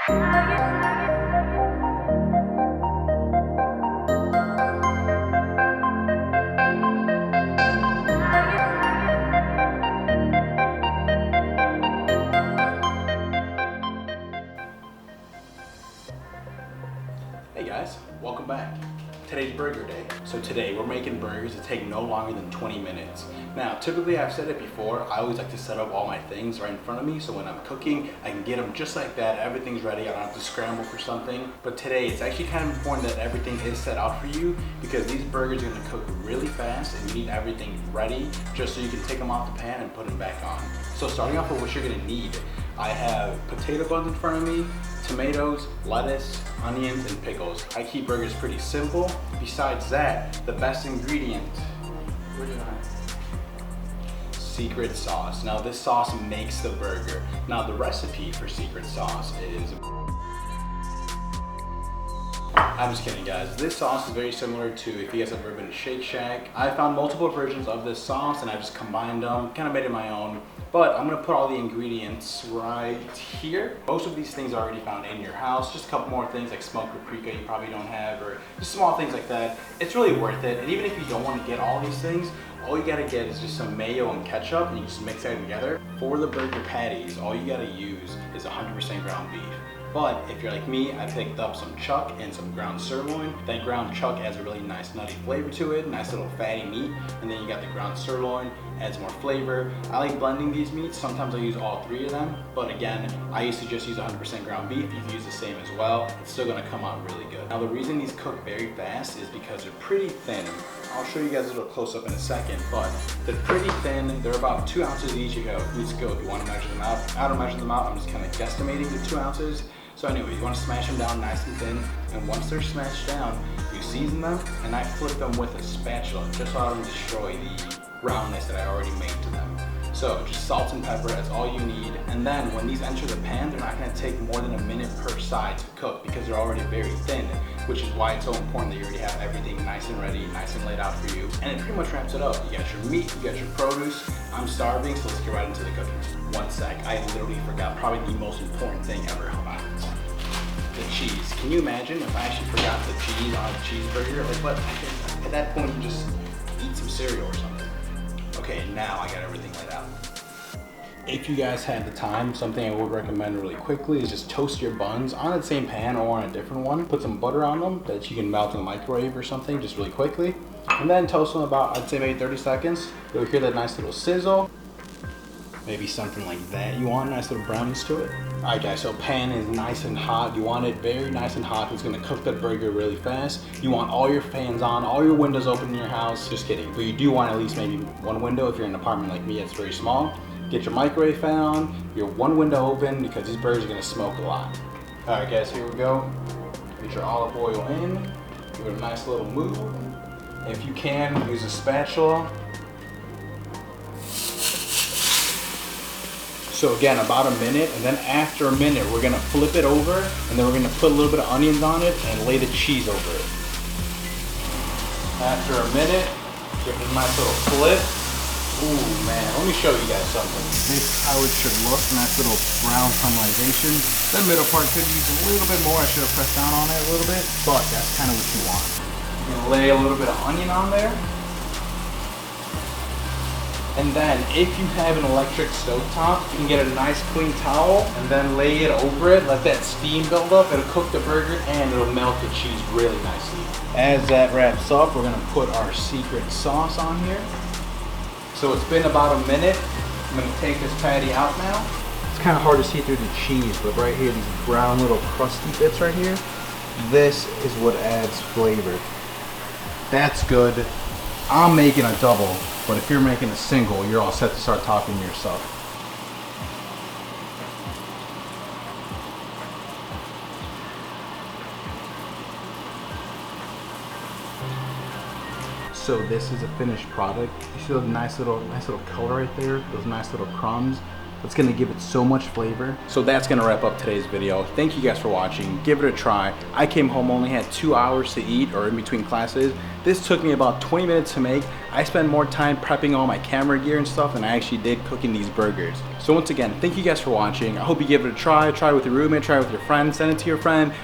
Hey guys, welcome back. Today's burger day. So today we're making burgers that take no longer than 20 minutes. Now, typically I've said it before, I always like to set up all my things right in front of me so when I'm cooking, I can get them just like that, everything's ready, I don't have to scramble for something. But today, it's actually kind of important that everything is set out for you because these burgers are gonna cook really fast and you need everything ready just so you can take them off the pan and put them back on. So starting off with what you're gonna need, I have potato buns in front of me, tomatoes, lettuce, onions, and pickles. I keep burgers pretty simple. Besides that, the best ingredient, secret sauce. Now this sauce makes the burger. Now the recipe for secret sauce is, I'm just kidding guys. This sauce is very similar to if you guys have ever been to Shake Shack. I found multiple versions of this sauce and I just combined them, kind of made it my own. But I'm gonna put all the ingredients right here. Most of these things are already found in your house. Just a couple more things like smoked paprika you probably don't have, or just small things like that. It's really worth it. And even if you don't want to get all these things, all you gotta get is just some mayo and ketchup and you just mix that together. For the burger patties, all you gotta use is 100% ground beef. But if you're like me, I picked up some chuck and some ground sirloin. That ground chuck adds a really nice nutty flavor to it, nice little fatty meat. And then you got the ground sirloin, adds more flavor. I like blending these meats. Sometimes I use all three of them. But again, I used to just use 100% ground beef. You can use the same as well. It's still gonna come out really good. Now the reason these cook very fast is because they're pretty thin. I'll show you guys a little close up in a second, but they're pretty thin. They're about 2 ounces each. You need to go if you want to measure them out. I don't measure them out. I'm just kind of guesstimating the 2 ounces. So anyway, you want to smash them down nice and thin, and once they're smashed down, you season them, and I flip them with a spatula just so I don't destroy the roundness that I already made to them. So just salt and pepper, that's all you need. And then when these enter the pan, they're not gonna take more than a minute per side to cook because they're already very thin, which is why it's so important that you already have everything nice and ready, nice and laid out for you. And it pretty much wraps it up. You got your meat, you got your produce. I'm starving, so let's get right into the cooking. One sec, I literally forgot probably the most important thing ever. Hold on. The cheese. Can you imagine if I actually forgot the cheese on a cheeseburger? Like what? At that point, you just eat some cereal or something. Okay, now I got everything laid out. If you guys have the time, something I would recommend really quickly is just toast your buns on the same pan or on a different one. Put some butter on them that you can melt in the microwave or something, just really quickly. And then toast them about, I'd say maybe 30 seconds. You'll hear that nice little sizzle. Maybe something like that. You want nice little brownies to it. All right guys, so pan is nice and hot. You want it very nice and hot. It's gonna cook that burger really fast. You want all your fans on, all your windows open in your house. Just kidding, but you do want at least maybe one window. If you're in an apartment like me, it's very small. Get your microwave fan on, your one window open because these burgers are gonna smoke a lot. All right guys, here we go. Get your olive oil in. Give it a nice little move. If you can, use a spatula. So again, about a minute, and then after a minute, we're gonna flip it over, and then we're gonna put a little bit of onions on it and lay the cheese over it. After a minute, give it a nice little flip. Ooh man, let me show you guys something. This is how it should look, nice little brown caramelization. That middle part could use a little bit more. I should have pressed down on it a little bit, but that's kind of what you want. You're gonna lay a little bit of onion on there. And then if you have an electric stovetop, you can get a nice clean towel and then lay it over it, let that steam build up. It'll cook the burger and it'll melt the cheese really nicely. As that wraps up, we're gonna put our secret sauce on here. So it's been about a minute. I'm gonna take this patty out now. It's kind of hard to see through the cheese, but right here, these brown little crusty bits right here, this is what adds flavor. That's good. I'm making a double, but if you're making a single, you're all set to start topping your stuff. So this is a finished product. You see those nice little color right there, those nice little crumbs. That's gonna give it so much flavor. So that's gonna wrap up today's video. Thank you guys for watching. Give it a try. I came home, only had 2 hours to eat, or in between classes. This took me about 20 minutes to make. I spent more time prepping all my camera gear and stuff than I actually did cooking these burgers. So once again, thank you guys for watching. I hope you give it a try. Try it with your roommate, try it with your friend, send it to your friend. Do